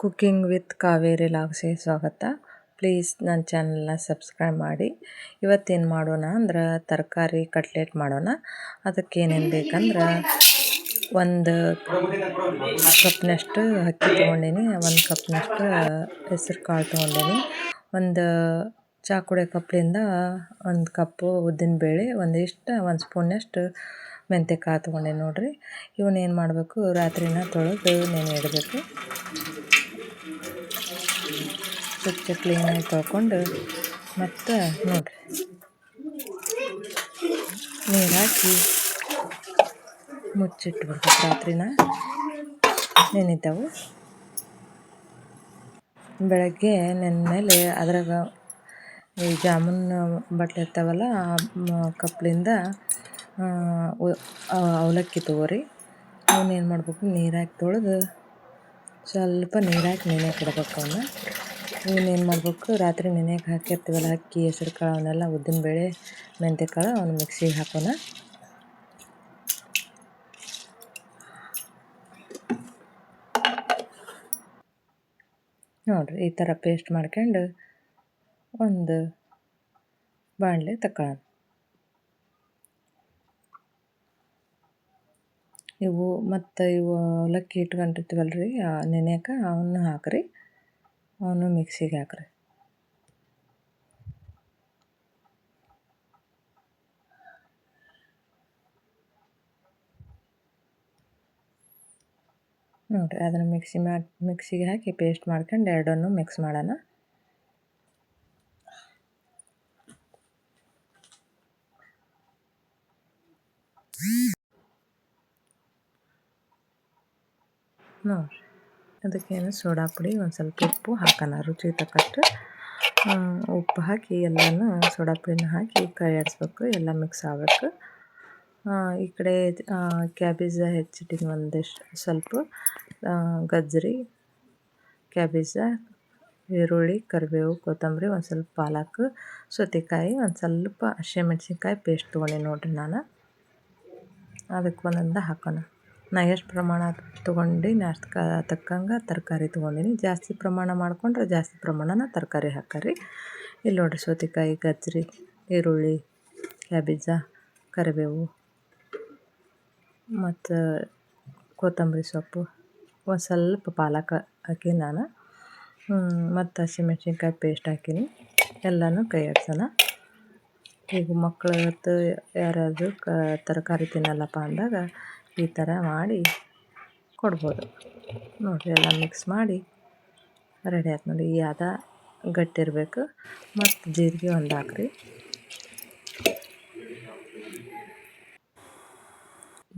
Cooking with Kaveri ಲಾಗ್ಸ್ಗೆ ಸ್ವಾಗತ. Please ನನ್ನ ಚಾನಲ್ನ ಸಬ್ಸ್ಕ್ರೈಬ್ ಮಾಡಿ. ಇವತ್ತೇನು ಮಾಡೋಣ ಅಂದ್ರೆ ತರಕಾರಿ ಕಟ್ಲೆಟ್ ಮಾಡೋಣ. ಅದಕ್ಕೆ ಏನೇನು ಬೇಕಂದ್ರೆ ಒಂದು ಕಪ್ನಷ್ಟು ಅಕ್ಕಿ ತೊಗೊಂಡೀನಿ, ಒಂದು ಕಪ್ನಷ್ಟು ಹೆಸರು ಕಾಳು ತೊಗೊಂಡೀನಿ, ಒಂದು ಚಾ ಕುಡಿಯೋ ಕಪ್ಲಿಂದ ಒಂದು ಕಪ್ಪು ಉದ್ದಿನಬೇಳೆ, ಒಂದು ಸ್ಪೂನಷ್ಟು ಮೆಂತ್ಯಕಾಳು ತೊಗೊಂಡೇನಿ ನೋಡಿರಿ. ಇವನ್ನೇನು ಮಾಡಬೇಕು, ರಾತ್ರಿನ ತೊಳೆದು ನೆನೆ ಇಡಬೇಕು. ಸ್ವಚ್ಛ ಕ್ಲೀನಾಗಿ ತೊಳ್ಕೊಂಡು ಮತ್ತು ನೋಡಿರಿ ನೀರು ಹಾಕಿ ಮುಚ್ಚಿಟ್ಬಿಡ್ಬೇಕು. ರಾತ್ರಿನ ನೆನಿತಾವು. ಬೆಳಗ್ಗೆ ನೆನ್ಮೇಲೆ ಅದ್ರಾಗ ಈ ಜಾಮೂನ್ ಬಟ್ಲು ಇರ್ತಾವಲ್ಲ, ಕಪ್ಲಿಂದ ಅವಲಕ್ಕಿ ತೊಗೋರಿ. ಅವನ್ನೇನು ಮಾಡ್ಬೇಕು, ನೀರಾಕಿ ತೊಳೆದು ಸ್ವಲ್ಪ ನೀರಾಕಿ ನೆನೆಯಕ್ಕೆ ಇಡಬೇಕು. ಇವನ್ನೇನು ಮಾಡಬೇಕು, ರಾತ್ರಿ ನೆನೆಯಕ್ಕೆ ಹಾಕಿರ್ತೀವಲ್ಲ ಅಕ್ಕಿ, ಹೆಸರು ಕಾಳು, ಅವನ್ನೆಲ್ಲ ಉದ್ದಿನಬೇಳೆ, ಮೆಂತ್ಯಕಾಳು ಅವನ್ನ ಮಿಕ್ಸಿಗೆ ಹಾಕೋಣ. ನೋಡಿರಿ ಈ ಥರ ಪೇಸ್ಟ್ ಮಾಡ್ಕೊಂಡು ಒಂದು ಬಾಣಲೆ ತಗೊಳ್ಳೋಣ. ಇವು ಅವಲಕ್ಕಿ ಇಟ್ಕೊಂಡಿರ್ತೀವಲ್ರಿ ನೆನೆಯಕ್ಕೆ, ಅವನ್ನ ಹಾಕ್ರಿ. ಅವನು ಮಿಕ್ಸಿಗೆ ಹಾಕ್ರಿ. ನೋಡಿರಿ ಅದನ್ನು ಮಿಕ್ಸಿಗೆ ಹಾಕಿ ಪೇಸ್ಟ್ ಮಾಡ್ಕೊಂಡು ಎರಡನ್ನೂ ಮಿಕ್ಸ್ ಮಾಡೋಣ. ನೋಡಿರಿ ಅದಕ್ಕೇನು ಸೋಡಾ ಪುಡಿ, ಒಂದು ಸ್ವಲ್ಪ ಉಪ್ಪು ಹಾಕೋಣ, ರುಚಿಗೆ ತಕ್ಕಷ್ಟು ಉಪ್ಪು ಹಾಕಿ ಎಲ್ಲನೂ ಸೋಡಾ ಪುಡಿನ ಹಾಕಿ ಕೈ ಆಡಿಸ್ಬೇಕು, ಎಲ್ಲ ಮಿಕ್ಸ್ ಆಗಬೇಕು. ಈ ಕಡೆ ಕ್ಯಾಬೇಜ ಹೆಚ್ಚಿಟ್ಟಿನಿ, ಒಂದಿಷ್ಟು ಸ್ವಲ್ಪ ಗಜ್ಜರಿ, ಕ್ಯಾಬೇಜ, ಈರುಳ್ಳಿ, ಕರಿಬೇವು, ಕೊತ್ತಂಬರಿ, ಒಂದು ಸ್ವಲ್ಪ ಪಾಲಕ್, ಸೌತೆಕಾಯಿ, ಒಂದು ಸ್ವಲ್ಪ ಹಸಿಮೆಣ್ಸಿನ್ಕಾಯಿ ಪೇಸ್ಟ್ ತೊಗೊಂಡು ನೋಡಿರಿ ನಾನು. ಅದಕ್ಕೆ ಒಂದೊಂದು ಹಾಕೋಣ. ನಾ ಎಷ್ಟು ಪ್ರಮಾಣ ತೊಗೊಂಡಿನಿ ಅಷ್ಟು ತಕ್ಕಂಗೆ ತರಕಾರಿ ತೊಗೊಂಡಿನಿ. ಜಾಸ್ತಿ ಪ್ರಮಾಣ ಮಾಡಿಕೊಂಡ್ರೆ ಜಾಸ್ತಿ ಪ್ರಮಾಣನ ತರಕಾರಿ ಹಾಕರಿ. ಇಲ್ಲಿ ನೋಡಿರಿ ಸೌತೆಕಾಯಿ, ಗಜ್ಜರಿ, ಈರುಳ್ಳಿ, ಕ್ಯಾಬೇಜ, ಕರಿಬೇವು ಮತ್ತು ಕೊತ್ತಂಬರಿ ಸೊಪ್ಪು, ಒಂದು ಸ್ವಲ್ಪ ಪಾಲಕ್ ಹಾಕೀನಿ ನಾನು, ಮತ್ತು ಹಸಿಮೆಣ್ಸಿನ್ಕಾಯಿ ಪೇಸ್ಟ್ ಹಾಕೀನಿ. ಎಲ್ಲನೂ ಕೈ ಆಡ್ಸೋಣ. ಈಗ ಮಕ್ಕಳು ಇವತ್ತು ಯಾರಾದರೂ ತರಕಾರಿ ತಿನ್ನಲ್ಲಪ್ಪ ಅಂದಾಗ ಈ ಥರ ಮಾಡಿ ಕೊಡ್ಬೋದು. ನೋಡಿರಿ ಎಲ್ಲ ಮಿಕ್ಸ್ ಮಾಡಿ ರೆಡಿ ಆಯ್ತು ನೋಡಿ. ಈ ಅದ ಗಟ್ಟಿರಬೇಕು. ಮತ್ತು ಜೀರಿಗೆ ಒಂದು ಹಾಕ್ರಿ.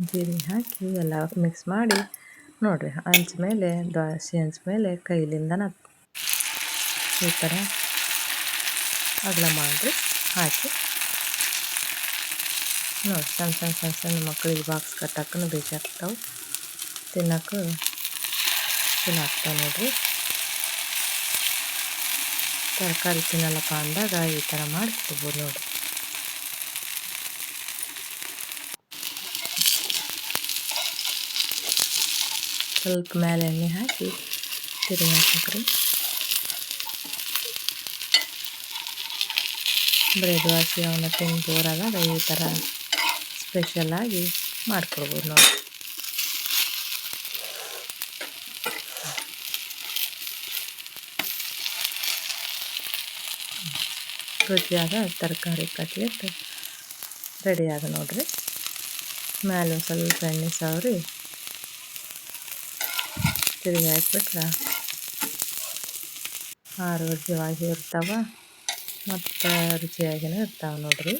ಜೀರಿಗೆ ಹಾಕಿ ಎಲ್ಲ ಮಿಕ್ಸ್ ಮಾಡಿ ನೋಡಿರಿ. ದೋಸೆ ಹಂಚ ಮೇಲೆ ಕೈಲಿಂದನ ಈ ಥರ ಅಗಲ ಮಾಡಿರಿ ಹಾಕಿ ನೋಡಿ. ಸಣ್ಣ ಮಕ್ಕಳಿಗೆ ಬಾಕ್ಸ್ ಕಟ್ಟಕ್ಕೂ ಬೇಕಾಗ್ತಾವೆ, ತಿನ್ನೋಕ್ಕೂ ಚಲೋ ಆಗ್ತಾವೆ ನೋಡಿರಿ. ತರಕಾರಿ ತಿನ್ನಲ್ಲಪ್ಪ ಅಂದಾಗ ಈ ಥರ ಮಾಡಿ ಕೊಡ್ಬೋದು ನೋಡಿ. ಸ್ವಲ್ಪ ಮೇಲೆ ಎಣ್ಣೆ ಹಾಕಿ ತಿರುಗಿ ಹಾಕ್ಬೇಕ್ರಿ. ಬರೀ ದೋಸೆ ಅವನ್ನ ತಿಂದು ಬೋರ್ ಆದಾಗ ಈ ಥರ ಸ್ಪೆಷಲಾಗಿ ಮಾಡಿಕೊಡ್ಬೋದು ನೋಡಿ. ರುಚಿಯಾದ ತರಕಾರಿ ಕಟ್ಲೆಟ್ ರೆಡಿ ಆದ ನೋಡಿರಿ. ಮೇಲೆ ಒಂದು ಸ್ವಲ್ಪ ಎಣ್ಣೆ ಸವರಿ ತಿರುಗಿ ಹಾಕ್ಬಿಟ್ರೆ ಆರೋಗ್ಯವಾಗಿ ಇರ್ತಾವೆ ಮತ್ತು ರುಚಿಯಾಗಿಯೂ ಇರ್ತಾವೆ ನೋಡಿರಿ.